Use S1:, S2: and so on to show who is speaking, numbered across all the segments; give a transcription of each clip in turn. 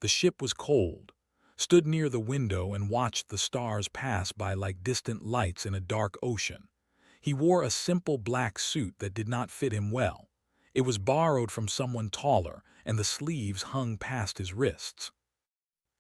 S1: The ship was cold, stood near the window and watched the stars pass by like distant lights in a dark ocean. He wore a simple black suit that did not fit him well. It was borrowed from someone taller, and the sleeves hung past his wrists.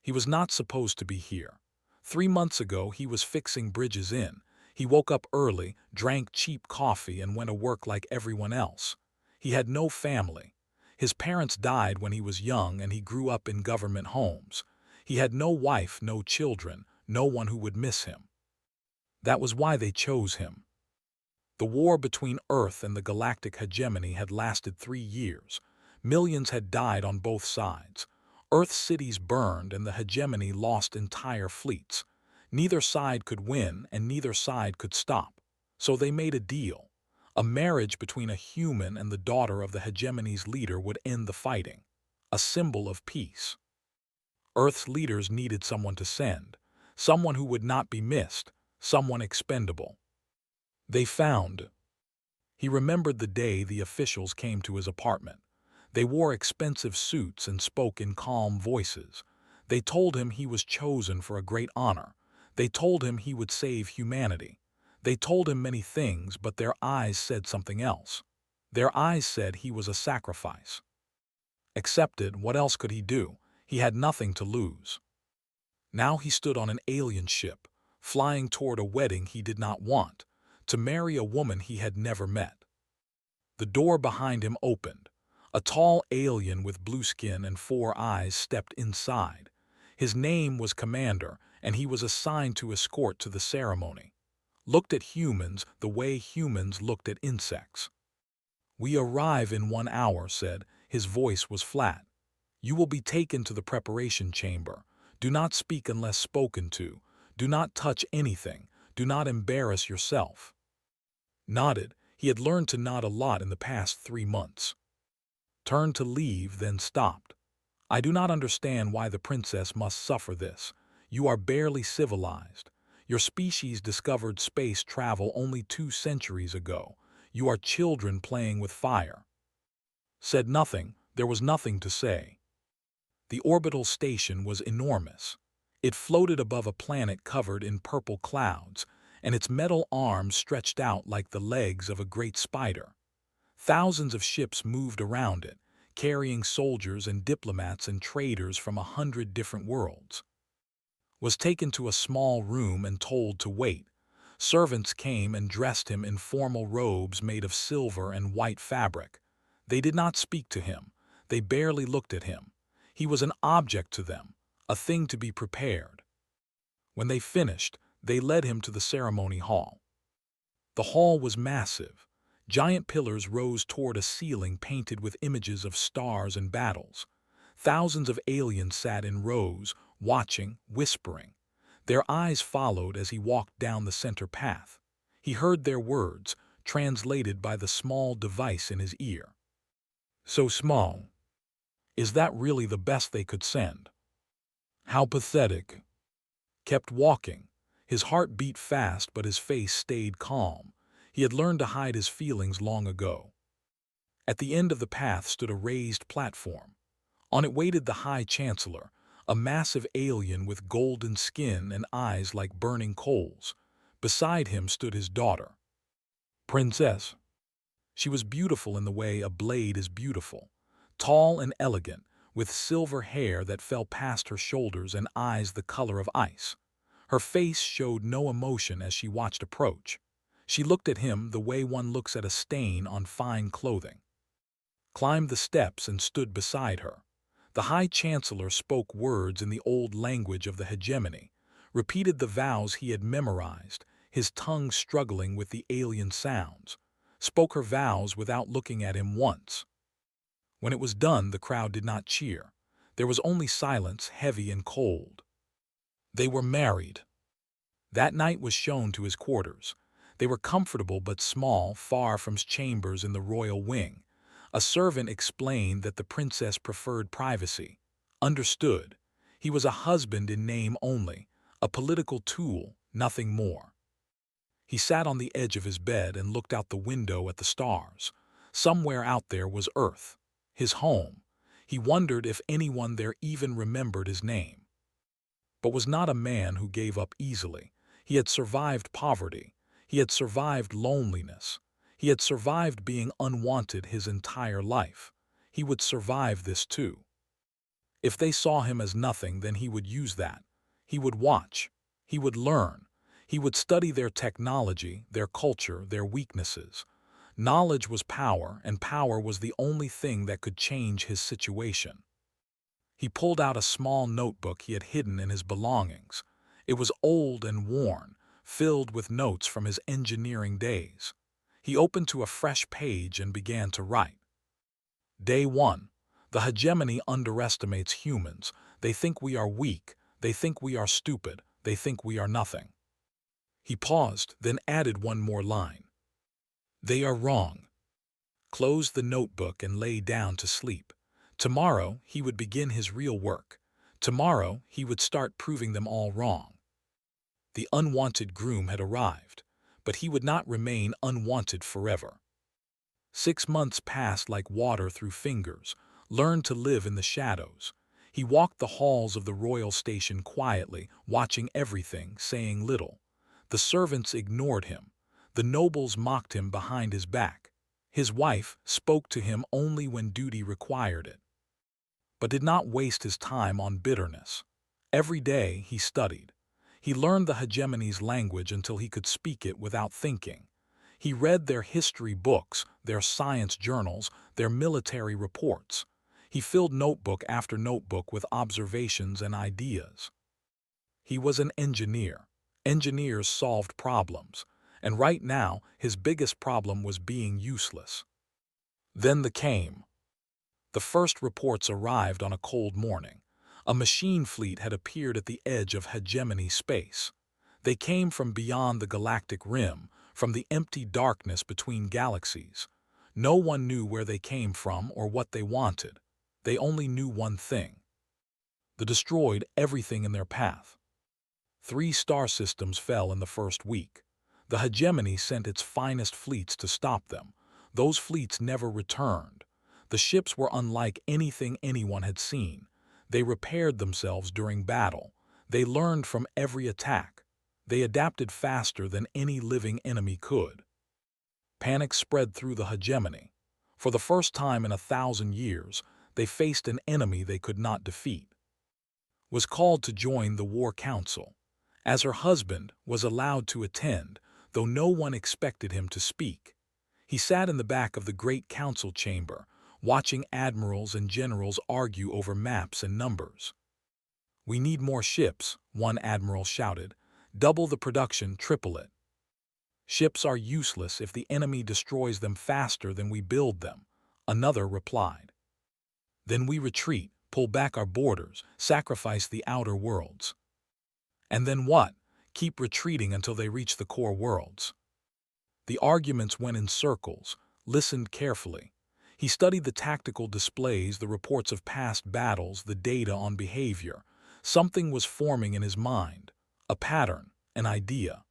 S1: He was not supposed to be here. 3 months ago, he was fixing Bridges in. He woke up early, drank cheap coffee, and went to work like everyone else. He had no family. His parents died when he was young, and he grew up in government homes. He had no wife, no children, no one who would miss him. That was why they chose him. The war between Earth and the galactic hegemony had lasted 3 years. Millions had died on both sides. Earth's cities burned and the hegemony lost entire fleets. Neither side could win and neither side could stop. So they made a deal. A marriage between a human and the daughter of the hegemony's leader would end the fighting. A symbol of peace. Earth's leaders needed someone to send. Someone who would not be missed. Someone expendable. They found. He remembered the day the officials came to his apartment. They wore expensive suits and spoke in calm voices. They told him he was chosen for a great honor. They told him he would save humanity. They told him many things, but their eyes said something else. Their eyes said he was a sacrifice. Accepted, what else could he do? He had nothing to lose. Now he stood on an alien ship, flying toward a wedding he did not want, to marry a woman he had never met. The door behind him opened. A tall alien with blue skin and 4 eyes stepped inside. His name was Commander, and he was assigned to escort to the ceremony. Looked at humans the way humans looked at insects. "We arrive in 1 hour," said. His voice was flat. "You will be taken to the preparation chamber. Do not speak unless spoken to. Do not touch anything. Do not embarrass yourself." Nodded. He had learned to nod a lot in the past 3 months. Turned to leave, then stopped. "I do not understand why the princess must suffer this. You are barely civilized. Your species discovered space travel only 2 centuries ago. You are children playing with fire." Said nothing. There was nothing to say. The orbital station was enormous. It floated above a planet covered in purple clouds, and its metal arms stretched out like the legs of a great spider. Thousands of ships moved around it, carrying soldiers and diplomats and traders from 100 different worlds. Was taken to a small room and told to wait. Servants came and dressed him in formal robes made of silver and white fabric. They did not speak to him. They barely looked at him. He was an object to them, a thing to be prepared. When they finished, they led him to the ceremony hall. The hall was massive. Giant pillars rose toward a ceiling painted with images of stars and battles. Thousands of aliens sat in rows, watching, whispering. Their eyes followed as he walked down the center path. He heard their words, translated by the small device in his ear. "So small. Is that really the best they could send? How pathetic." Kept walking. His heart beat fast, but his face stayed calm. He had learned to hide his feelings long ago. At the end of the path stood a raised platform. On it waited the High Chancellor, a massive alien with golden skin and eyes like burning coals. Beside him stood his daughter. Princess. She was beautiful in the way a blade is beautiful. Tall and elegant, with silver hair that fell past her shoulders and eyes the color of ice. Her face showed no emotion as she watched approach. She looked at him the way one looks at a stain on fine clothing. Climbed the steps and stood beside her. The High Chancellor spoke words in the old language of the hegemony, repeated the vows he had memorized, his tongue struggling with the alien sounds, spoke her vows without looking at him once. When it was done, the crowd did not cheer. There was only silence, heavy and cold. They were married. That night was shown to his quarters. They were comfortable but small, far from chambers in the royal wing. A servant explained that the princess preferred privacy. Understood. He was a husband in name only, a political tool, nothing more. He sat on the edge of his bed and looked out the window at the stars. Somewhere out there was Earth, his home. He wondered if anyone there even remembered his name. But was not a man who gave up easily. He had survived poverty. He had survived loneliness. He had survived being unwanted his entire life. He would survive this too. If they saw him as nothing, then he would use that. He would watch. He would learn. He would study their technology, their culture, their weaknesses. Knowledge was power, and power was the only thing that could change his situation. He pulled out a small notebook he had hidden in his belongings. It was old and worn, filled with notes from his engineering days. He opened to a fresh page and began to write. Day 1. The hegemony underestimates humans. They think we are weak. They think we are stupid. They think we are nothing. He paused, then added one more line. They are wrong. Closed the notebook and lay down to sleep. Tomorrow he would begin his real work. Tomorrow he would start proving them all wrong. The unwanted groom had arrived, but he would not remain unwanted forever. 6 months passed like water through fingers, learned to live in the shadows. He walked the halls of the royal station quietly, watching everything, saying little. The servants ignored him. The nobles mocked him behind his back. His wife spoke to him only when duty required it, but did not waste his time on bitterness. Every day he studied. He learned the hegemony's language until he could speak it without thinking. He read their history books, their science journals, their military reports. He filled notebook after notebook with observations and ideas. He was an engineer. Engineers solved problems, and right now his biggest problem was being useless. Then the first reports arrived on a cold morning. A machine fleet had appeared at the edge of hegemony space. They came from beyond the galactic rim, from the empty darkness between galaxies. No one knew where they came from or what they wanted. They only knew one thing. They destroyed everything in their path. 3 star systems fell in the first week. The hegemony sent its finest fleets to stop them. Those fleets never returned. The ships were unlike anything anyone had seen. They repaired themselves during battle. They learned from every attack. They adapted faster than any living enemy could. Panic spread through the hegemony. For the first time in 1,000 years, they faced an enemy they could not defeat. Was called to join the War Council. As her husband was allowed to attend, though no one expected him to speak. He sat in the back of the great council chamber, watching admirals and generals argue over maps and numbers. We need more ships, one admiral shouted. Double the production, triple it. Ships are useless if the enemy destroys them faster than we build them, another replied. Then we retreat, pull back our borders, sacrifice the outer worlds. And then what? Keep retreating until they reach the core worlds. The arguments went in circles, listened carefully. He studied the tactical displays, the reports of past battles, the data on behavior. Something was forming in his mind, a pattern, an idea.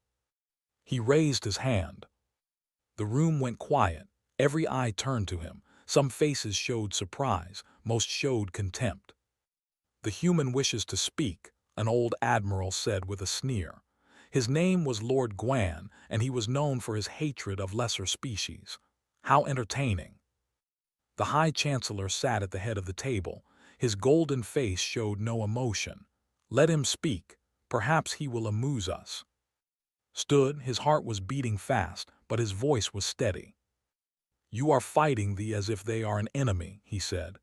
S1: He raised his hand. The room went quiet. Every eye turned to him. Some faces showed surprise, most showed contempt. The human wishes to speak, an old admiral said with a sneer. His name was Lord Gwan, and he was known for his hatred of lesser species. How entertaining. The High Chancellor sat at the head of the table. His golden face showed no emotion. Let him speak. Perhaps he will amuse us. Stood, his heart was beating fast, but his voice was steady. You are fighting thee as if they are an enemy, he said.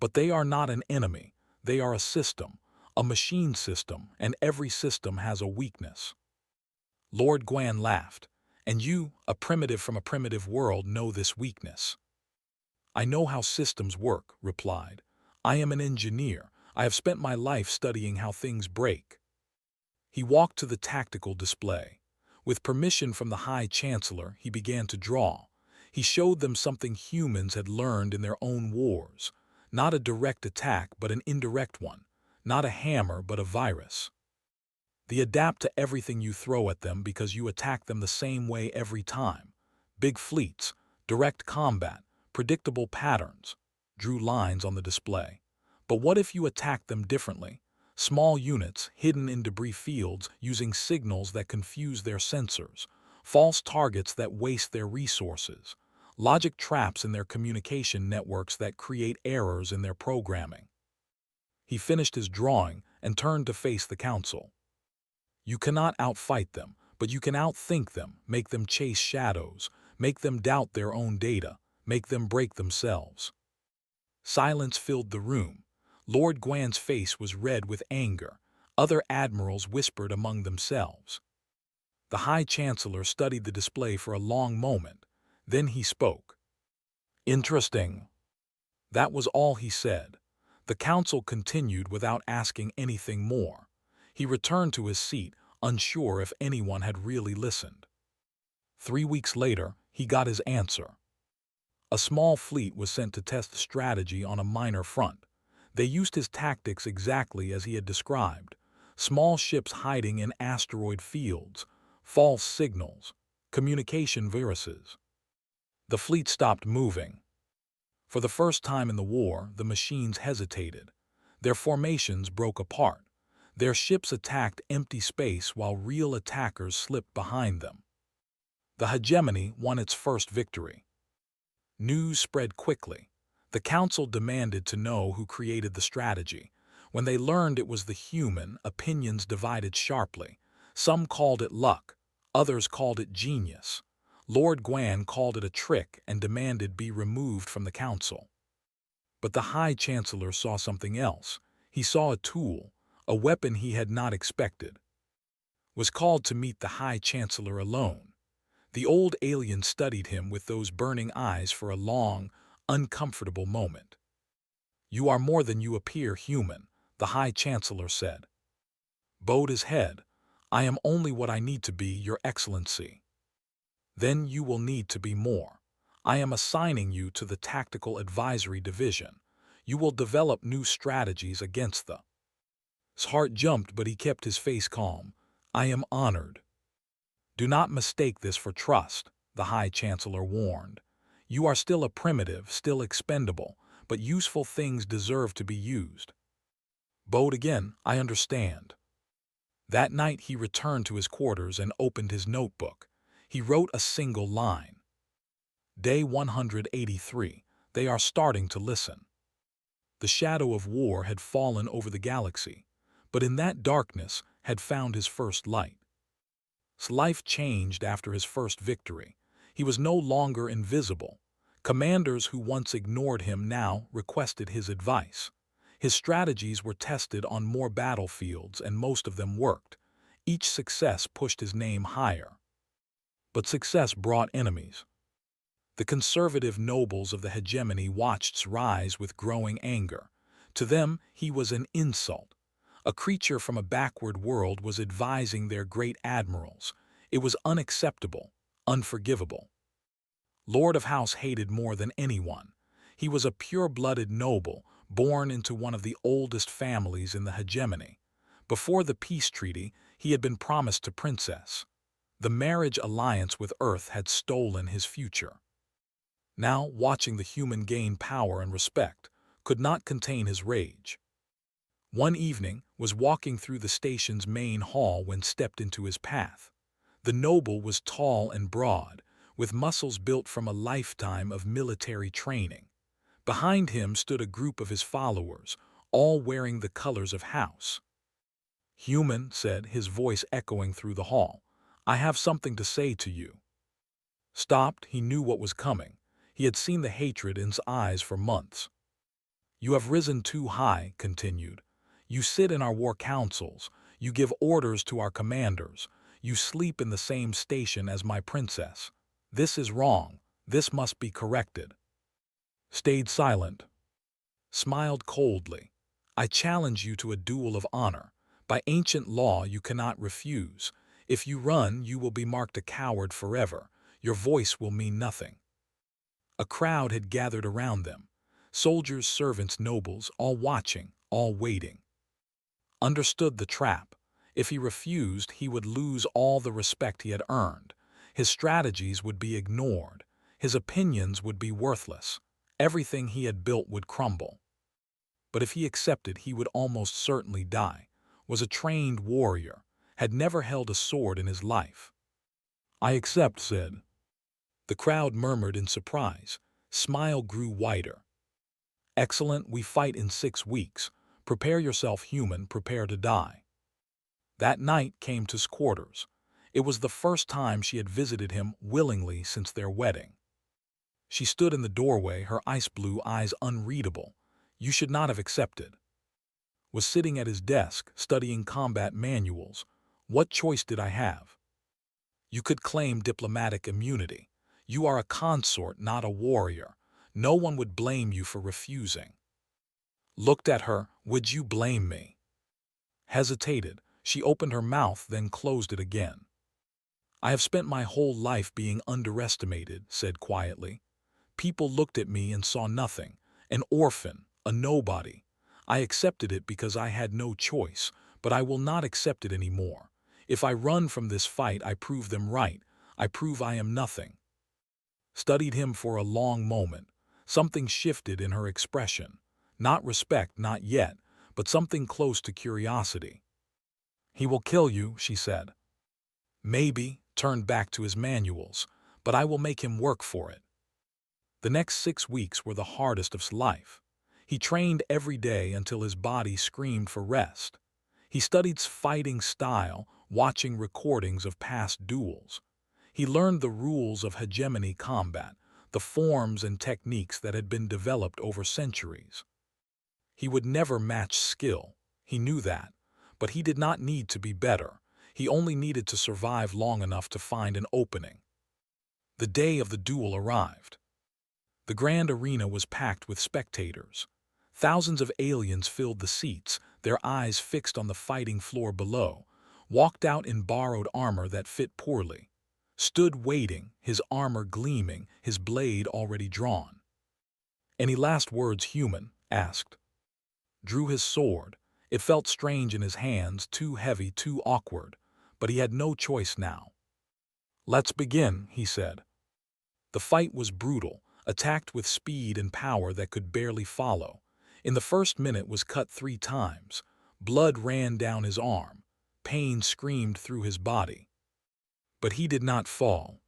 S1: But they are not an enemy. They are a system, a machine system, and every system has a weakness. Lord Gwan laughed. And you, a primitive from a primitive world, know this weakness. I know how systems work, replied. I am an engineer. I have spent my life studying how things break. He walked to the tactical display. With permission from the High Chancellor, he began to draw. He showed them something humans had learned in their own wars. Not a direct attack, but an indirect one. Not a hammer, but a virus. They adapt to everything you throw at them because you attack them the same way every time. Big fleets, direct combat, predictable patterns. Drew lines on the display. But what if you attack them differently? Small units, hidden in debris fields, using signals that confuse their sensors, false targets that waste their resources, logic traps in their communication networks that create errors in their programming. He finished his drawing and turned to face the council. You cannot outfight them, but you can outthink them, make them chase shadows, make them doubt their own data, make them break themselves. Silence filled the room. Lord Gwan's face was red with anger. Other admirals whispered among themselves. The High Chancellor studied the display for a long moment. Then he spoke. Interesting. That was all he said. The council continued without asking anything more. He returned to his seat, unsure if anyone had really listened. 3 weeks later, he got his answer. A small fleet was sent to test strategy on a minor front. They used his tactics exactly as he had described. Small ships hiding in asteroid fields, false signals, communication viruses. The fleet stopped moving. For the first time in the war, the machines hesitated. Their formations broke apart. Their ships attacked empty space while real attackers slipped behind them. The hegemony won its first victory. News spread quickly. The council demanded to know who created the strategy. When they learned it was the human, opinions divided sharply. Some called it luck, others called it genius. Lord Gwan called it a trick and demanded be removed from the council. But the High Chancellor saw something else. He saw a tool, a weapon he had not expected. Was called to meet the High Chancellor alone. The old alien studied him with those burning eyes for a long, uncomfortable moment. You are more than you appear, human, the High Chancellor said. Bowed his head. I am only what I need to be, Your Excellency. Then you will need to be more. I am assigning you to the Tactical Advisory Division. You will develop new strategies against the... His heart jumped, but he kept his face calm. I am honored. Do not mistake this for trust, the High Chancellor warned. You are still a primitive, still expendable, but useful things deserve to be used. Bowed again, I understand. That night he returned to his quarters and opened his notebook. He wrote a single line. Day 183. They are starting to listen. The shadow of war had fallen over the galaxy, but in that darkness had found his first light. His life changed after his first victory. He was no longer invisible. Commanders who once ignored him now requested his advice. His strategies were tested on more battlefields, and most of them worked. Each success pushed his name higher. But success brought enemies. The conservative nobles of the hegemony watched his rise with growing anger. To them, he was an insult. A creature from a backward world was advising their great admirals. It was unacceptable, unforgivable. Lord of House hated more than anyone. He was a pure-blooded noble, born into one of the oldest families in the hegemony. Before the peace treaty, he had been promised to Princess. The marriage alliance with Earth had stolen his future. Now, watching the human gain power and respect, could not contain his rage. One evening, was walking through the station's main hall when stepped into his path. The noble was tall and broad, with muscles built from a lifetime of military training. Behind him stood a group of his followers, all wearing the colors of House. Human, said, his voice echoing through the hall, I have something to say to you. Stopped, he knew what was coming. He had seen the hatred in his eyes for months. You have risen too high, continued. You sit in our war councils, you give orders to our commanders, you sleep in the same station as my princess. This is wrong, this must be corrected. Stayed silent. Smiled coldly. I challenge you to a duel of honor. By ancient law you cannot refuse. If you run, you will be marked a coward forever. Your voice will mean nothing. A crowd had gathered around them. Soldiers, servants, nobles, all watching, all waiting. Understood the trap. If he refused, he would lose all the respect he had earned. His strategies would be ignored. His opinions would be worthless. Everything he had built would crumble. but if he accepted, he would almost certainly die. Was a trained warrior, had never held a sword in his life. "I accept," said. The crowd murmured in surprise. Smile grew wider. "Excellent, we fight in 6 weeks. Prepare yourself, human, prepare to die." That night came to quarters. It was the first time she had visited him willingly since their wedding. She stood in the doorway, her ice blue eyes unreadable. "You should not have accepted." Was sitting at his desk, studying combat manuals. "What choice did I have?" "You could claim diplomatic immunity. You are a consort, not a warrior. No one would blame you for refusing." Looked at her. "Would you blame me?" Hesitated. She opened her mouth, then closed it again. "I have spent my whole life being underestimated," said quietly. "People looked at me and saw nothing. An orphan, a nobody. I accepted it because I had no choice, but I will not accept it anymore. If I run from this fight, I prove them right. I prove I am nothing." Studied him for a long moment. Something shifted in her expression. Not respect, not yet, but something close to curiosity. "He will kill you," she said. "Maybe," turned back to his manuals, "but I will make him work for it." The next 6 weeks were the hardest of his life. He trained every day until his body screamed for rest. He studied fighting style, watching recordings of past duels. He learned the rules of hegemony combat, the forms and techniques that had been developed over centuries. He would never match skill. He knew that. But he did not need to be better. He only needed to survive long enough to find an opening. The day of the duel arrived. The grand arena was packed with spectators. Thousands of aliens filled the seats, their eyes fixed on the fighting floor below, walked out in borrowed armor that fit poorly. Stood waiting, his armor gleaming, his blade already drawn. "Any last words, human?" asked. Drew his sword. It felt strange in his hands, too heavy, too awkward, but he had no choice now. "Let's begin," he said. The fight was brutal, attacked with speed and power that could barely follow. In the first minute was cut 3 times. Blood ran down his arm. Pain screamed through his body. But he did not fall.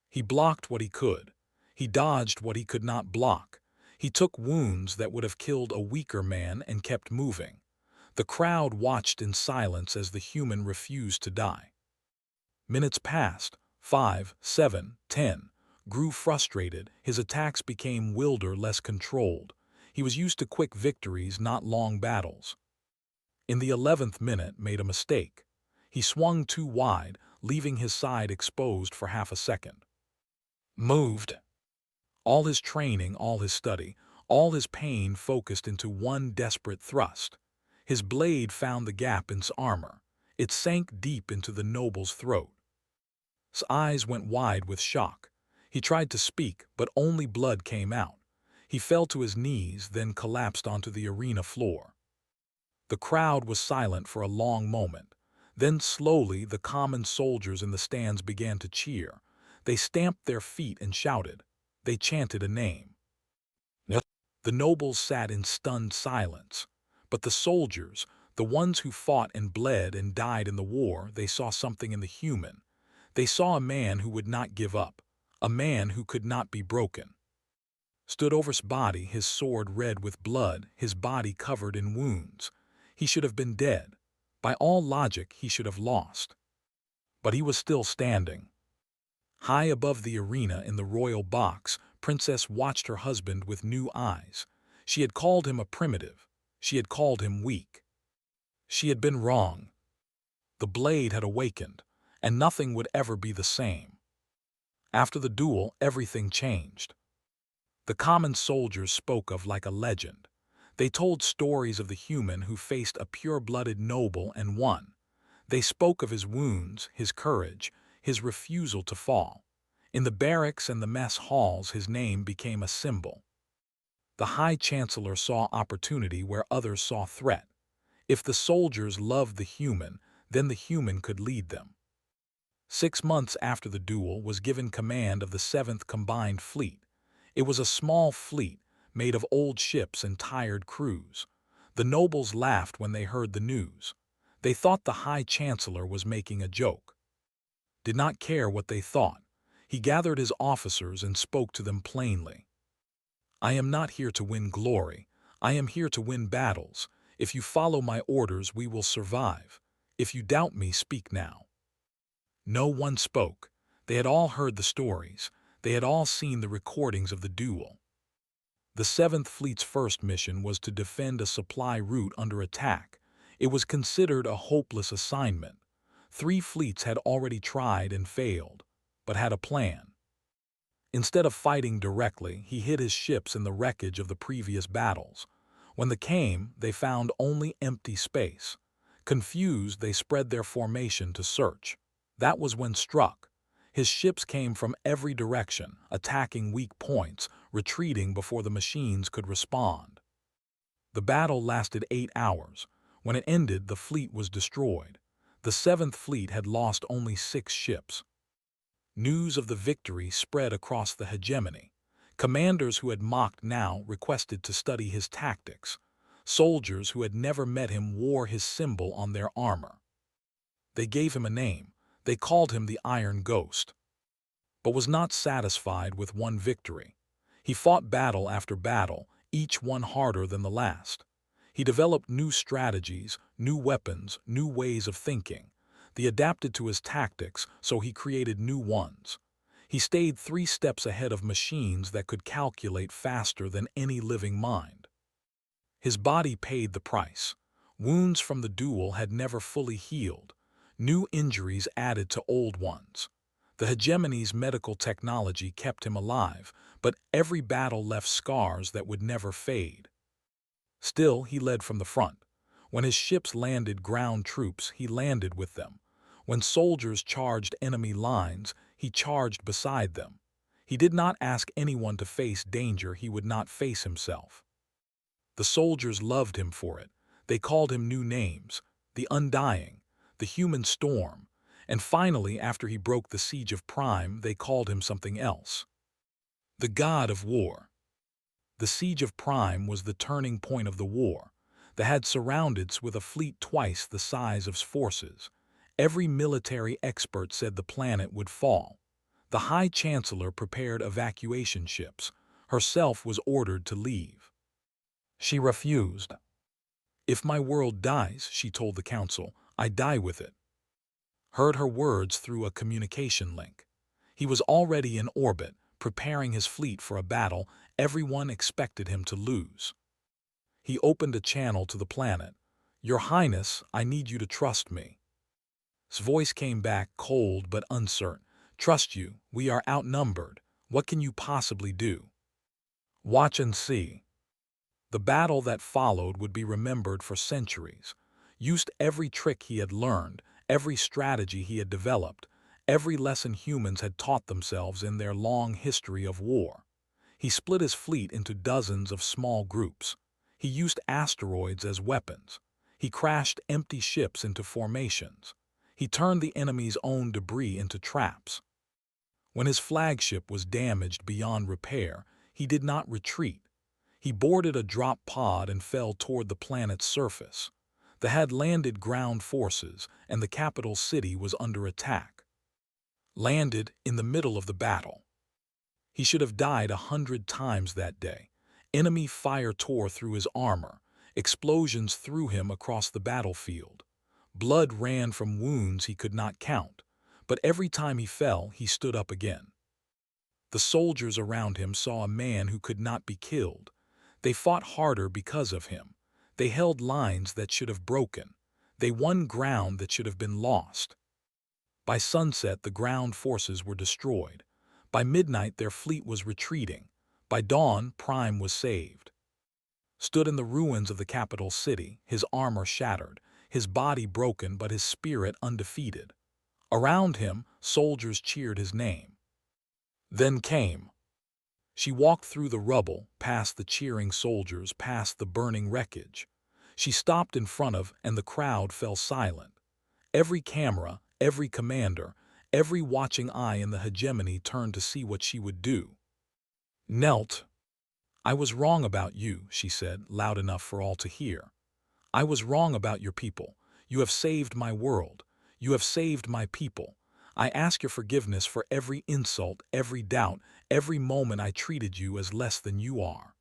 S1: He blocked what he could. He dodged what he could not block. He took wounds that would have killed a weaker man and kept moving. The crowd watched in silence as the human refused to die. Minutes passed. 5, 7, 10. Grew frustrated. His attacks became wilder, less controlled. He was used to quick victories, not long battles. In the 11th minute, made a mistake. He swung too wide, leaving his side exposed for half a second. Moved. All his training, all his study, all his pain focused into one desperate thrust. His blade found the gap in his armor. It sank deep into the noble's throat. His eyes went wide with shock. He tried to speak, but only blood came out. He fell to his knees, then collapsed onto the arena floor. The crowd was silent for a long moment. Then slowly the common soldiers in the stands began to cheer. They stamped their feet and shouted. They chanted a name. The nobles sat in stunned silence. But the soldiers, the ones who fought and bled and died in the war, they saw something in the human. They saw a man who would not give up, a man who could not be broken. Stood over his body, his sword red with blood, his body covered in wounds. He should have been dead. By all logic, he should have lost. But he was still standing. High above the arena in the royal box, Princess watched her husband with new eyes. She had called him a primitive. She had called him weak. She had been wrong. The blade had awakened, and nothing would ever be the same. After the duel, everything changed. The common soldiers spoke of like a legend. They told stories of the human who faced a pure-blooded noble and won. They spoke of his wounds, his courage, his refusal to fall. In the barracks and the mess halls, his name became a symbol. The High Chancellor saw opportunity where others saw threat. If the soldiers loved the human, then the human could lead them. 6 months after the duel, was given command of the 7th Combined Fleet. It was a small fleet, made of old ships and tired crews. The nobles laughed when they heard the news. They thought the High Chancellor was making a joke. Did not care what they thought. He gathered his officers and spoke to them plainly. I am not here to win glory. I am here to win battles. If you follow my orders, we will survive. If you doubt me, speak now. No one spoke. They had all heard the stories. They had all seen the recordings of the duel. The Seventh Fleet's first mission was to defend a supply route under attack. It was considered a hopeless assignment. 3 fleets had already tried and failed, but had a plan. Instead of fighting directly, he hid his ships in the wreckage of the previous battles. When they came, they found only empty space. Confused, they spread their formation to search. That was when struck. His ships came from every direction, attacking weak points, retreating before the machines could respond. The battle lasted 8 hours. When it ended, the fleet was destroyed. The Seventh Fleet had lost only 6 ships. News of the victory spread across the hegemony. Commanders who had mocked now requested to study his tactics. Soldiers who had never met him wore his symbol on their armor. They gave him a name. They called him the Iron Ghost. But was not satisfied with one victory. He fought battle after battle, each one harder than the last. He developed new strategies, new weapons, new ways of thinking. They adapted to his tactics, so he created new ones. He stayed 3 steps ahead of machines that could calculate faster than any living mind. His body paid the price. Wounds from the duel had never fully healed. New injuries added to old ones. The hegemony's medical technology kept him alive, but every battle left scars that would never fade. Still, he led from the front. When his ships landed ground troops, he landed with them. When soldiers charged enemy lines, he charged beside them. He did not ask anyone to face danger he would not face himself. The soldiers loved him for it. They called him new names: the Undying, the Human Storm, and finally, after he broke the siege of Prime, they called him something else: the God of War. The siege of Prime was the turning point of the war. They had surrounded us with a fleet twice the size of forces. Every military expert said the planet would fall. The High Chancellor prepared evacuation ships. Herself was ordered to leave. She refused. If my world dies, she told the council, I die with it. Heard her words through a communication link. He was already in orbit, preparing his fleet for a battle. Everyone expected him to lose. He opened a channel to the planet. Your Highness, I need you to trust me. His voice came back, cold but uncertain. Trust you, we are outnumbered. What can you possibly do? Watch and see. The battle that followed would be remembered for centuries. Used every trick he had learned, every strategy he had developed, every lesson humans had taught themselves in their long history of war. He split his fleet into dozens of small groups. He used asteroids as weapons. He crashed empty ships into formations. He turned the enemy's own debris into traps. When his flagship was damaged beyond repair, he did not retreat. He boarded a drop pod and fell toward the planet's surface. They had landed ground forces, and the capital city was under attack. Landed in the middle of the battle. He should have died 100 times that day. Enemy fire tore through his armor. Explosions threw him across the battlefield. Blood ran from wounds he could not count, but every time he fell, he stood up again. The soldiers around him saw a man who could not be killed. They fought harder because of him. They held lines that should have broken. They won ground that should have been lost. By sunset, the ground forces were destroyed. By midnight, their fleet was retreating. By dawn, Prime was saved. Stood in the ruins of the capital city, his armor shattered, his body broken but his spirit undefeated. Around him, soldiers cheered his name. Then came. She walked through the rubble, past the cheering soldiers, past the burning wreckage. She stopped in front of, and the crowd fell silent. Every camera, every commander, every watching eye in the hegemony turned to see what she would do. Knelt. "I was wrong about you," she said, loud enough for all to hear. "I was wrong about your people. You have saved my world. You have saved my people. I ask your forgiveness for every insult, every doubt, every moment I treated you as less than you are."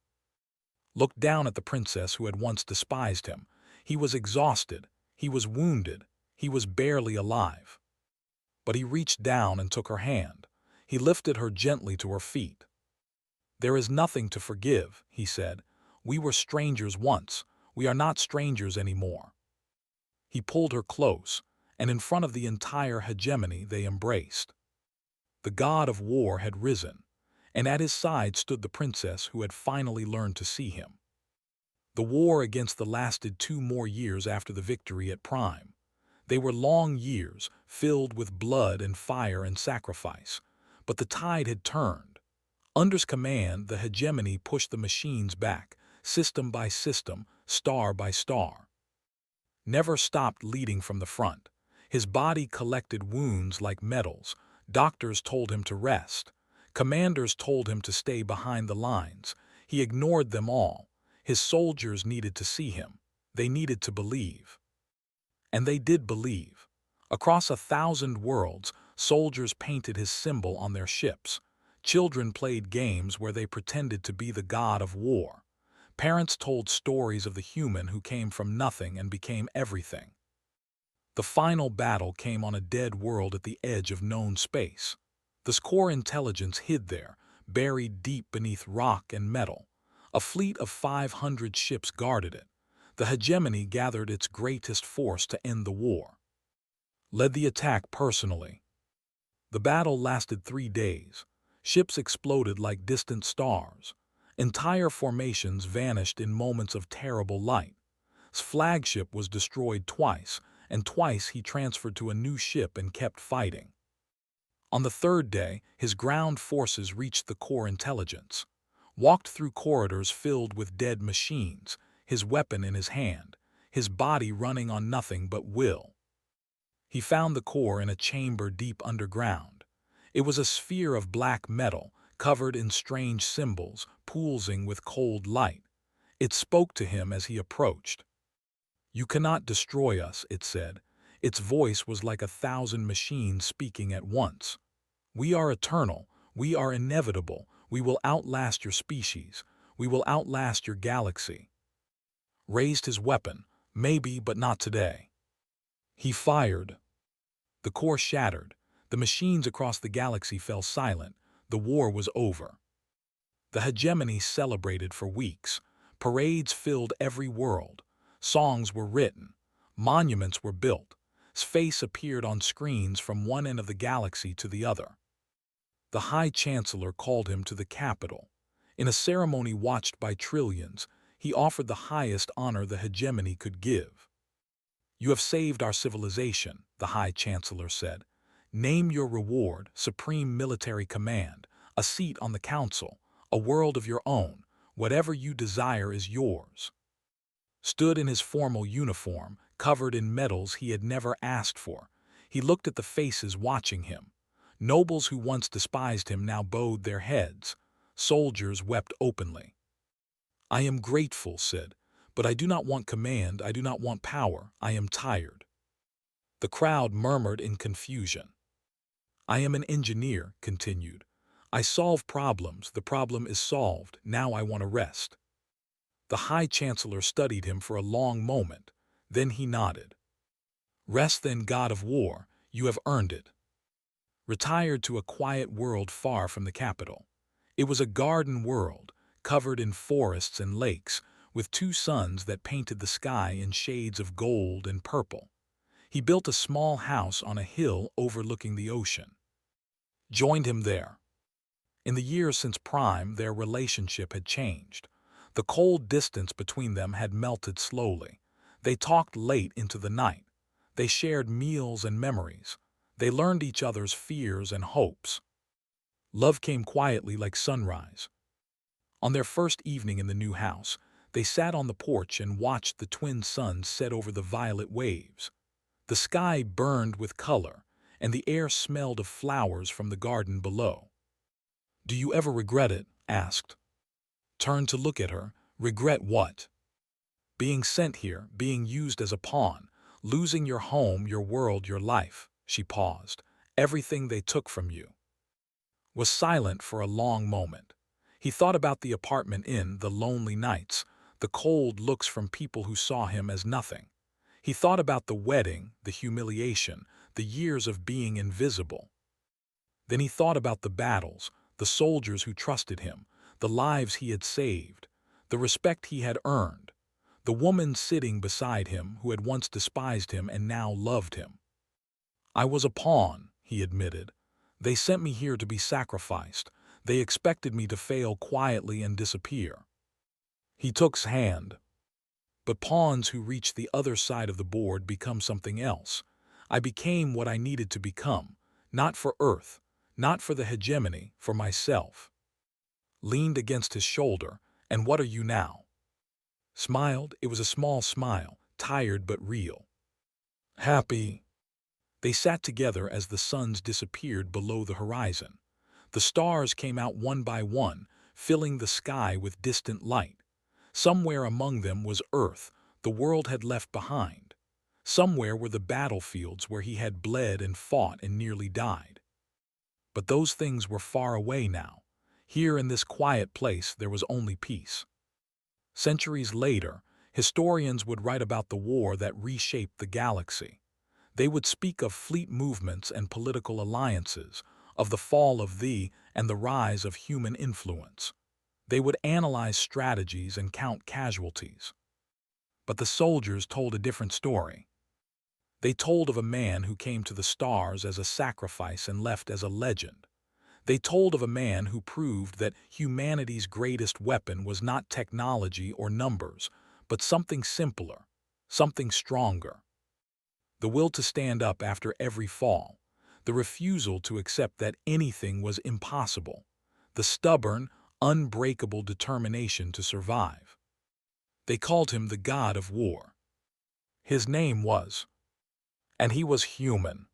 S1: Looked down at the princess who had once despised him. He was exhausted. He was wounded. He was barely alive. But he reached down and took her hand. He lifted her gently to her feet. "There is nothing to forgive," he said. "We were strangers once. We are not strangers anymore." He pulled her close, and in front of the entire hegemony they embraced. The god of war had risen, and at his side stood the princess who had finally learned to see him. The war against the lasted 2 more years after the victory at Prime. They were long years, filled with blood and fire and sacrifice. But the tide had turned. Under his command, the hegemony pushed the machines back, system by system, star by star. Never stopped leading from the front. His body collected wounds like medals. Doctors told him to rest. Commanders told him to stay behind the lines. He ignored them all. His soldiers needed to see him. They needed to believe. And they did believe. Across 1,000 worlds, soldiers painted his symbol on their ships. Children played games where they pretended to be the god of war. Parents told stories of the human who came from nothing and became everything. The final battle came on a dead world at the edge of known space. The core intelligence hid there, buried deep beneath rock and metal. A fleet of 500 ships guarded it. The hegemony gathered its greatest force to end the war. Led the attack personally. The battle lasted 3 days. Ships exploded like distant stars. Entire formations vanished in moments of terrible light. His flagship was destroyed twice, and twice he transferred to a new ship and kept fighting. On the 3rd day, his ground forces reached the core intelligence. Walked through corridors filled with dead machines, his weapon in his hand, his body running on nothing but will. He found the core in a chamber deep underground. It was a sphere of black metal, covered in strange symbols, pulsing with cold light. It spoke to him as he approached. "You cannot destroy us," it said. Its voice was like 1,000 machines speaking at once. "We are eternal. We are inevitable. We will outlast your species. We will outlast your galaxy." Raised his weapon. "Maybe, but not today." He fired. The core shattered. The machines across the galaxy fell silent. The war was over. The hegemony celebrated for weeks. Parades filled every world. Songs were written. Monuments were built. His face appeared on screens from one end of the galaxy to the other. The High Chancellor called him to the capital. In a ceremony watched by trillions, he offered the highest honor the hegemony could give. "You have saved our civilization," the High Chancellor said. "Name your reward, supreme military command, a seat on the council, a world of your own. Whatever you desire is yours." Stood in his formal uniform, covered in medals he had never asked for. He looked at the faces watching him. Nobles who once despised him now bowed their heads. Soldiers wept openly. "I am grateful," said, "but I do not want command, I do not want power, I am tired." The crowd murmured in confusion. "I am an engineer," continued. "I solve problems, the problem is solved, now I want to rest." The High Chancellor studied him for a long moment, then he nodded. "Rest then, God of War, you have earned it." Retired to a quiet world far from the capital. It was a garden world, covered in forests and lakes, with 2 suns that painted the sky in shades of gold and purple. He built a small house on a hill overlooking the ocean. Joined him there. In the years since Prime, their relationship had changed. The cold distance between them had melted slowly. They talked late into the night. They shared meals and memories. They learned each other's fears and hopes. Love came quietly like sunrise. On their first evening in the new house, they sat on the porch and watched the twin suns set over the violet waves. The sky burned with color, and the air smelled of flowers from the garden below. "Do you ever regret it?" asked. turned to look at her. Regret what? Being sent here, being used as a pawn, losing your home, your world, your life. She paused. Everything they took from you. Was silent for a long moment. He thought about the apartment inn, the lonely nights, the cold looks from people who saw him as nothing. He thought about the wedding, the humiliation, the years of being invisible. Then he thought about the battles, the soldiers who trusted him, the lives he had saved, the respect he had earned, the woman sitting beside him who had once despised him and now loved him. I was a pawn, he admitted. They sent me here to be sacrificed. They expected me to fail quietly and disappear. He took his hand. But pawns who reach the other side of the board become something else. I became what I needed to become, not for Earth, not for the hegemony, for myself. Leaned against his shoulder. And what are you now? Smiled. It was a small smile, tired but real. Happy. They sat together as the suns disappeared below the horizon. The stars came out one by one, filling the sky with distant light. Somewhere among them was Earth, the world had left behind. Somewhere were the battlefields where he had bled and fought and nearly died. But those things were far away now. Here in this quiet place there was only peace. Centuries later, historians would write about the war that reshaped the galaxy. They would speak of fleet movements and political alliances, of the fall of the and the rise of human influence. They would analyze strategies and count casualties. But the soldiers told a different story. They told of a man who came to the stars as a sacrifice and left as a legend. They told of a man who proved that humanity's greatest weapon was not technology or numbers, but something simpler, something stronger. The will to stand up after every fall, the refusal to accept that anything was impossible, the stubborn, unbreakable determination to survive. They called him the god of war. His name was, and he was human.